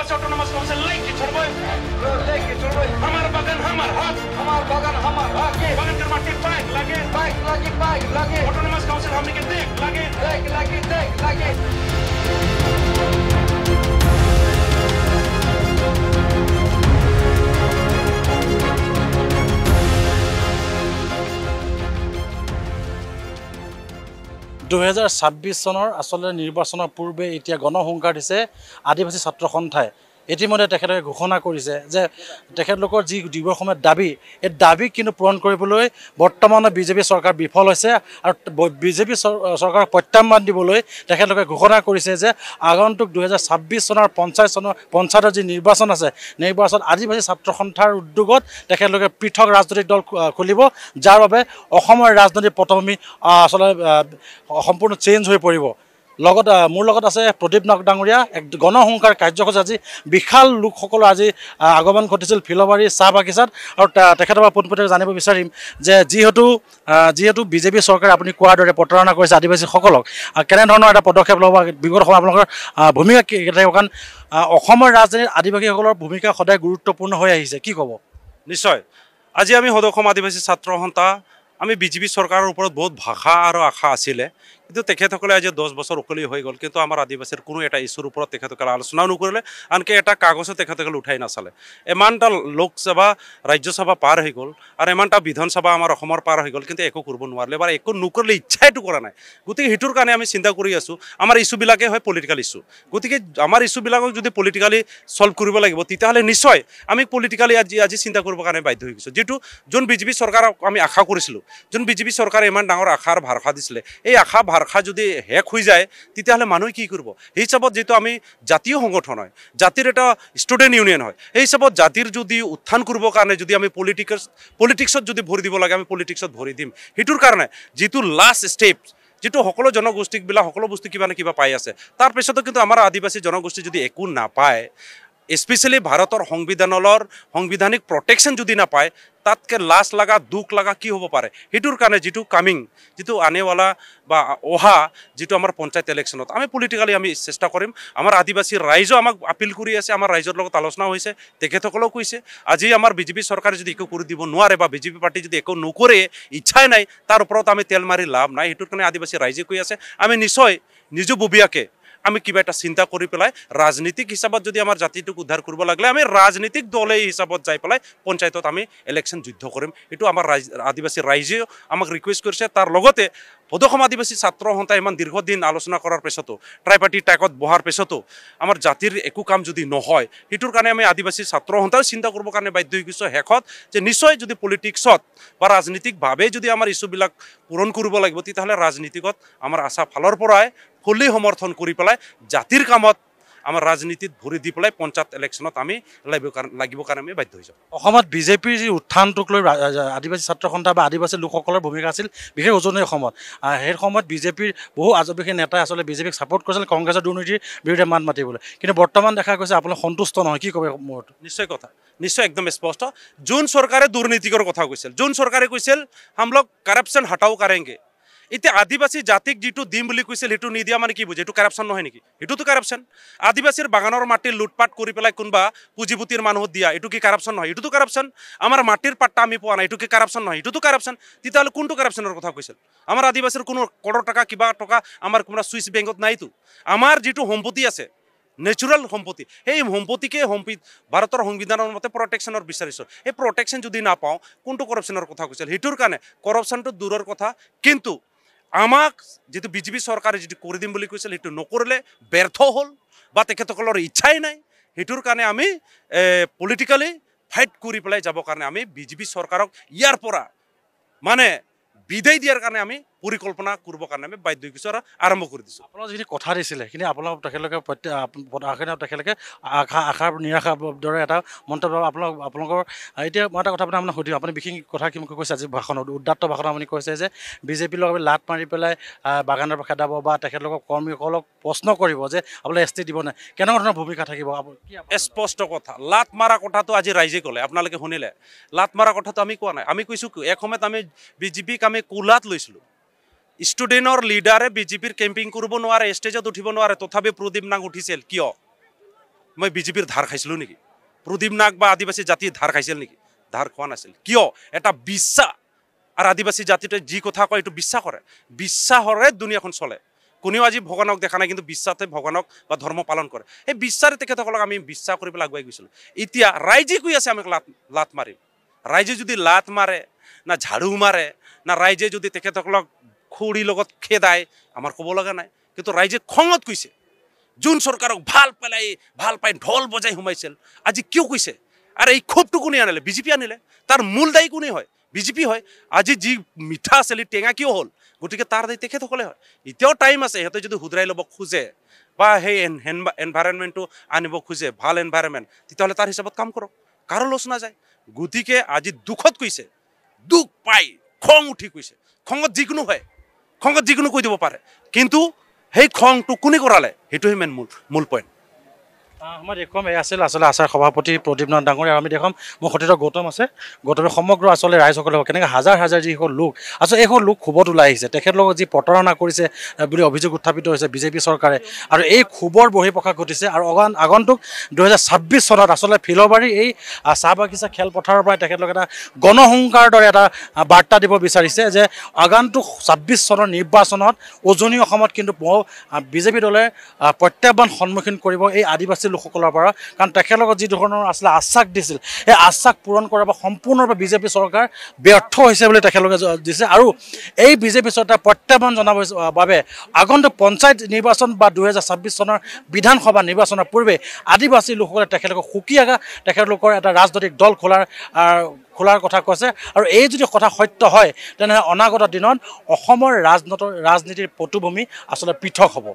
আদিবাসী autonomous council লেকে চলবে আমার বাগান আমার হক বাগানের মাটি পাইক লাগে অটোনমাস কাউন্সিল हमने के देख লাগে 2026 চনৰ আসলে নিৰ্বাচনৰ পূৰ্বে এতিয়া গণহংকাৰ দিছে আদিবাসী ছাত্ৰ সন্থাই ইতিমধ্যে তেখেতে ঘোষণা কৰিছে যে তেখেতলোকৰ যি দিবৰ সময়ত দাবী এই দাবী কিন্তু পূৰণ কৰিবলৈ বৰ্তমানৰ বিজেপি চৰকাৰ বিফল হৈছে আৰু বিজেপি চৰকাৰক প্ৰত্যাহ্বান দিবলৈ তেখেতলোকে ঘোষণা কৰিছে যে আগন্তুক 2026 চনৰ পঞ্চায়তৰ যি নিৰ্বাচন আছে নিৰ্বাচন আদিবাসী ছাত্ৰ সন্থাৰ উদ্যোগত তেখেতলোকে পৃথক ৰাজনৈতিক দল খুলিব যাৰ বাবে অসমৰ ৰাজনৈতিক পটভূমি আসলে সম্পূৰ্ণ চেঞ্জ হৈ পৰিব লগত মোৰ লগত আছে প্ৰদীপ নাগ ডাঙৰীয়া এক গণহংকাৰ কাৰ্যসূচী আজি বিশাল লোকসকলৰ আজি আগমন ঘটিছিল ফিলবাৰী চাহ বাগিচাত আৰু তেখেতৰ পৰা পোনপটীয়াকৈ জানিব বিচাৰিম যে যিহেতু বিজেপি চৰকাৰে আপুনি কোৱাৰ দৰে প্ৰতাৰণা কৰিছে আদিবাসীসকলক কেনেধৰণৰ এটা পদক্ষেপ ল'ব বিগত সময় আপোনালোকৰ ভূমিকা কি থাকিব কাৰণ অসমৰ ৰাজনীতিত আদিবাসীসকলৰ ভূমিকা সদায় গুৰুত্বপূৰ্ণ হৈ আহিছে কি ক'ব নিশ্চয় আজি আমি সদৌ আদিবাসী ছাত্ৰ সন্থা আমি বিজেপি চৰকাৰৰ ওপৰত বহুত ভাষা আৰু আশা আছিলে কিন্তু তেখেতসকলে আজি 10 বছৰ উকলি হৈ গ'ল কিন্তু আমাৰ আদিবাসীৰ কোনো এটা ইস্যুৰ ওপৰত তেখেতসকলে আলোচনাও নকৰিলে আনকি এটা কাগজো তেখেতসকলে উঠাই নাচালে ইমানটা লোকসভা ৰাজ্যসভা পাৰ হৈ গ'ল আৰু ইমানটা বিধানসভা আমাৰ অসমৰ পাৰ হৈ গ'ল কিন্তু একো কৰিব নোৱাৰিলে বা একো নকৰিলে ইচ্ছাইটো কৰা নাই গতিকে সেইটোৰ কাৰণে আমি চিন্তা কৰি আছোঁ আমাৰ ইস্যুবিলাকে হয় পলিটিকেল ইস্যু গতিকে আমাৰ ইস্যুবিলাকক যদি পলিটিকেলি সলভ কৰিব লাগিব তেতিয়াহ'লে নিশ্চয় আমি পলিটিকেলি আজি চিন্তা কৰিবৰ কাৰণে বাধ্য হৈ গৈছোঁ যিটো যোন বিজেপি চৰকাৰক আমি আশা কৰিছিলোঁ যোন বিজেপি চৰকাৰে ইমান ডাঙৰ আশাৰ ভাৰসা দিছিলে এই আশা ভাৰসা যদি শেষ হৈ যায় তেতিয়াহ'লে মানুহে কি কৰিব সেই হিচাপত যিটো আমি জাতীয় সংগঠন হয় জাতিৰ এটা ষ্টুডেণ্ট ইউনিয়ন হয় এই হিচাপত জাতিৰ যদি উত্থান কৰিবৰ কাৰণে যদি আমি পলিটিক্সত যদি ভৰি দিব লাগে আমি পলিটিক্সত ভৰি দিম সেইটোৰ কাৰণে যিটো লাষ্ট ষ্টেপ যিটো সকলো জনগোষ্ঠীবিলাক সকলো বস্তু কিবা না কিবা পাই আছে তাৰপিছতো কিন্তু আমাৰ আদিবাসী জনগোষ্ঠী যদি একো নাপায় স্পেচিয়েলি ভাৰতৰ সাংবিধানিক প্ৰটেকশ্যন যদি নাপায় তাতকৈ লাজ লগা দুখ লগা কি হ'ব পাৰে সেইটোৰ কাৰণে যিটো আনেৱালা বা অহা যিটো আমাৰ পঞ্চায়ত ইলেকশ্যনত আমি পলিটিকেলি আমি চেষ্টা কৰিম আমাৰ আদিবাসী ৰাইজেও আমাক আপিল কৰি আছে আমাৰ ৰাইজৰ লগত আলোচনা হৈছে তেখেতসকলেও কৈছে আজি আমাৰ বিজেপি চৰকাৰে যদি একো কৰি দিব নোৱাৰে বা বিজেপি পাৰ্টি যদি একো নকৰে ইচ্ছাই নাই তাৰ ওপৰত আমি তেল মাৰি লাভ নাই সেইটোৰ কাৰণে আদিবাসী ৰাইজে কৈ আছে আমি নিশ্চয় নিজববীয়াকৈ আমি কিবা এটা চিন্তা কৰি পেলাই ৰাজনীতিক হিচাপত যদি আমাৰ জাতিটোক উদ্ধাৰ কৰিব লাগিলে আমি ৰাজনীতিক দলে হিচাপত যাই পেলাই পঞ্চায়তত আমি ইলেকশ্যন যুদ্ধ কৰিম এইটো আমাৰ আদিবাসী ৰাইজেও আমাক ৰিকুৱেষ্ট কৰিছে তাৰ লগতে সদৌ আদিবাসী ছাত্ৰ সন্থাই ইমান দীৰ্ঘদিন আলোচনা কৰাৰ পিছতো ট্ৰাইপাৰ্টি ট্ৰেকত বহাৰ পিছতো আমাৰ জাতিৰ একো কাম যদি নহয় সেইটোৰ কাৰণে আমি আদিবাসী ছাত্ৰ সন্থাও চিন্তা কৰিবৰ কাৰণে বাধ্য হৈ গৈছোঁ শেষত যে নিশ্চয় যদি পলিটিক্সত বা ৰাজনীতিকভাৱে যদি আমাৰ ইস্যুবিলাক পূৰণ কৰিব লাগিব তেতিয়াহ'লে ৰাজনীতিকত আমাৰ আশা ফালৰ পৰাই ফুল্লি সমৰ্থন কৰি পেলাই জাতিৰ কামত আমাৰ ৰাজনীতিত ভৰি দি পেলাই পঞ্চায়ত ইলেকশ্যনত আমি লাগিবৰ কাৰণে আমি বাধ্য হৈ যাওঁ অসমত বিজেপিৰ যি উত্থানটোক লৈ আদিবাসী ছাত্ৰ সন্থা বা আদিবাসী লোকসকলৰ ভূমিকা আছিল বিশেষ উজনি অসমত সেই সময়ত বিজেপিৰ বহু আজবিষী নেতাই আচলতে বিজেপিক ছাপোৰ্ট কৰিছিল কংগ্ৰেছৰ দুৰ্নীতিৰ বিৰুদ্ধে মাত মাতিবলৈ কিন্তু বৰ্তমান দেখা গৈছে আপোনালোক সন্তুষ্ট নহয় কি ক'ব মোৰ নিশ্চয় একদম স্পষ্ট যোন চৰকাৰে দুৰ্নীতিকৰ কথা কৈছিল যোন চৰকাৰে কৈছিল হামলোক কাৰাপশ্যন হটাও কাৰেংগে এতিয়া আদিবাসী জাতিক যিটো দিম বুলি কৈছিল সেইটো নিদিয়া মানে কি বুজে এইটো কাৰাপশ্যন নহয় নেকি এইটোতো কাৰাপশ্যন আদিবাসীৰ বাগানৰ মাটি লুটপাট কৰি পেলাই কোনোবা পুঁজিপতিৰ মানুহক দিয়া এইটো কি কাৰাপশ্যন নহয় এইটোতো কাৰাপশ্যন আমাৰ মাটিৰ পাট্টা আমি পোৱা নাই এইটো কি কাৰাপশ্যন নহয় এইটোতো কাৰাপশ্যন তেতিয়াহ'লে কোনটো কাৰাপশ্যনৰ কথা কৈছিল আমাৰ আদিবাসীৰ কোনো কৰৰ টকা কিবা টকা আমাৰ কোনো চুইচ বেংকত নাইতো আমাৰ যিটো সম্পত্তি আছে নেচাৰেল সম্পত্তি সেই সম্পত্তিকে ভাৰতৰ সংবিধানৰ মতে প্ৰটেকশ্যনৰ বিচাৰিছোঁ এই প্ৰটেকশ্যন যদি নাপাওঁ কোনটো কৰাপশ্যনৰ কথা কৈছিল সেইটোৰ কাৰণে কৰাপশ্যনটো দূৰৰ কথা কিন্তু আমাক যিটো বিজেপি চৰকাৰে যিটো কৰি দিম বুলি কৈছিল সেইটো নকৰিলে ব্যৰ্থ হ'ল বা তেখেতসকলৰ ইচ্ছাই নাই সেইটোৰ কাৰণে আমি পলিটিকেলি ফাইট কৰি পেলাই যাবৰ কাৰণে আমি বিজেপি চৰকাৰক ইয়াৰ পৰা মানে বিদায় দিয়াৰ কাৰণে আমি পৰিকল্পনা কৰিবৰ কাৰণে আমি বাধ্য হৈ গৈছোঁ আৰু আৰম্ভ কৰি দিছোঁ আপোনালোক যিখিনি কথা দিছিলে সেইখিনি আপোনালোক তেখেতলোকে আশাৰ নিৰাশাৰ দৰে এটা মন্তব্য আপোনালোকৰ এতিয়া মই এটা কথা আপোনাক সুধিম আপুনি বিশেষ কথা কি মোক কৈছে আজি ভাষণত উদাত্ত ভাষণত আপুনি কৈছে যে বিজেপিৰ লগত লাট মাৰি পেলাই বাগানৰ পৰা খেদাব বা তেখেতলোকক কৰ্মীসকলক প্ৰশ্ন কৰিব যে আপোনালোকে এছ টি দিব নাই কেনেকুৱা ধৰণৰ ভূমিকা থাকিব স্পষ্ট কথা লাট মাৰা কথাটো আজি ৰাইজে ক'লে আপোনালোকে শুনিলে লাট মাৰা কথাটো আমি কোৱা নাই আমি কৈছোঁ এসময়ত আমি বিজেপিক আমি কোলাত লৈছিলোঁ ষ্টুডেণ্টৰ লিডাৰে বিজেপিৰ কেম্পিং কৰিব নোৱাৰে ষ্টেজত উঠিব নোৱাৰে তথাপি প্ৰদীপ নাগ উঠিছিল কিয় মই বিজেপিৰ ধাৰ খাইছিলোঁ নেকি? প্ৰদীপ নাগ বা আদিবাসী জাতিৰ ধাৰ খাইছিল নেকি? ধাৰ খোৱা নাছিল। কিয়? এটা বিশ্বাস। আৰু আদিবাসী জাতিটোৱে যি কথা কয় এইটো বিশ্বাস কৰে। বিশ্বাসৰে দুনিয়াখন চলে। কোনেও আজি ভগৱানক দেখা নাই, কিন্তু বিশ্বাসে ভগৱানক বা ধৰ্ম পালন কৰে। এই বিশ্বাসে তেখেতসকলক আমি বিশ্বাস কৰি পেলাই আগুৱাই গৈছিলোঁ। এতিয়া ৰাইজে কৈ আছে আমাক লাত মাৰিম। ৰাইজে যদি লাত মাৰে, না ঝাড়ু মাৰে, না ৰাইজে যদি তেখেতসকলক খৰিৰ লগত খেদায়, আমাৰ ক'ব লগা নাই। কিন্তু ৰাইজে খঙত কৈছে। যোন চৰকাৰক ভাল পাই ঢোল বজাই সোমাইছিল, আজি কিয় কৈছে? আৰু এই ক্ষোভটো কোনে আনিলে? বিজেপি আনিলে। তাৰ মূল দায়ী কোনে হয়? বিজেপি হয়। আজি যি মিঠা আছিল টেঙা কিয় হ'ল? গতিকে তাৰ দায়ী তেখেতসকলে হয়। এতিয়াও টাইম আছে। সিহঁতে যদি শুধৰাই ল'ব খোজে বা সেই এনভাইৰনমেণ্টটো আনিব খোজে, ভাল এনভাইৰনমেণ্ট, তেতিয়াহ'লে তাৰ হিচাপত কাম কৰক। কাৰো লছ নাযায়। গতিকে আজি দুখত কৈছে, দুখ পাই খং উঠি কৈছে। খঙত যিকোনো হয়, খঙত যিকোনো কৈ দিব পাৰে। কিন্তু সেই খংটো কোনে কৰালে? সেইটোহে মেইন মূল পইণ্ট। আমাৰ দেখুৱাম এই আছিল আচলতে আচাৰ সভাপতি প্ৰদীপ নাথ ডাঙৰীয়া। আৰু আমি দেখুৱাম মোৰ সতীৰ্থ গৌতম আছে। গৌতমে সমগ্ৰ আচলতে ৰাইজসকলে কেনেকৈ হাজাৰ হাজাৰ যিসকল লোক আচলতে এইসকল লোক ক্ষোভত ওলাই আহিছে। তেখেতলোকক যি প্ৰতাৰণা কৰিছে বুলি অভিযোগ উত্থাপিত হৈছে বিজেপি চৰকাৰে, আৰু এই ক্ষোভৰ বহিঃপ্ৰকাশ ঘটিছে। আৰু আগন্তুক 2026 চনত আচলতে ফিলবাৰী এই চাহ বাগিচা খেলপথাৰৰ পৰাই তেখেতলোকে এটা গণহুংকাৰ দৰে এটা বাৰ্তা দিব বিচাৰিছে যে আগন্তুক 26 চনৰ নিৰ্বাচনত উজনি অসমত কিন্তু বিজেপি দলে প্ৰত্যাহ্বান সন্মুখীন কৰিব এই আদিবাসী লোকসকলৰ পৰা। কাৰণ তেখেতলোকক যি ধৰণৰ আচলতে আশ্বাস দিছিল, সেই আশ্বাস পূৰণ কৰাৰ পৰা সম্পূৰ্ণৰূপে বিজেপি চৰকাৰ ব্যৰ্থ হৈছে বুলি তেখেতলোকে দিছে। আৰু এই বিজেপি চৰকাৰ প্ৰত্যাহ্বান জনাবৰ বাবে আগন্তুক পঞ্চায়ত নিৰ্বাচন বা 2026 চনৰ বিধানসভা নিৰ্বাচনৰ পূৰ্বে আদিবাসী লোকসকলে তেখেতলোকক সুকীয়াকৈ তেখেতলোকৰ এটা ৰাজনৈতিক দল খোলাৰ কথা কৈছে। আৰু এই যদি কথা সত্য হয়, তেনেহ'লে অনাগত দিনত অসমৰ ৰাজনীতিৰ পটভূমি আচলতে পৃথক হ'ব।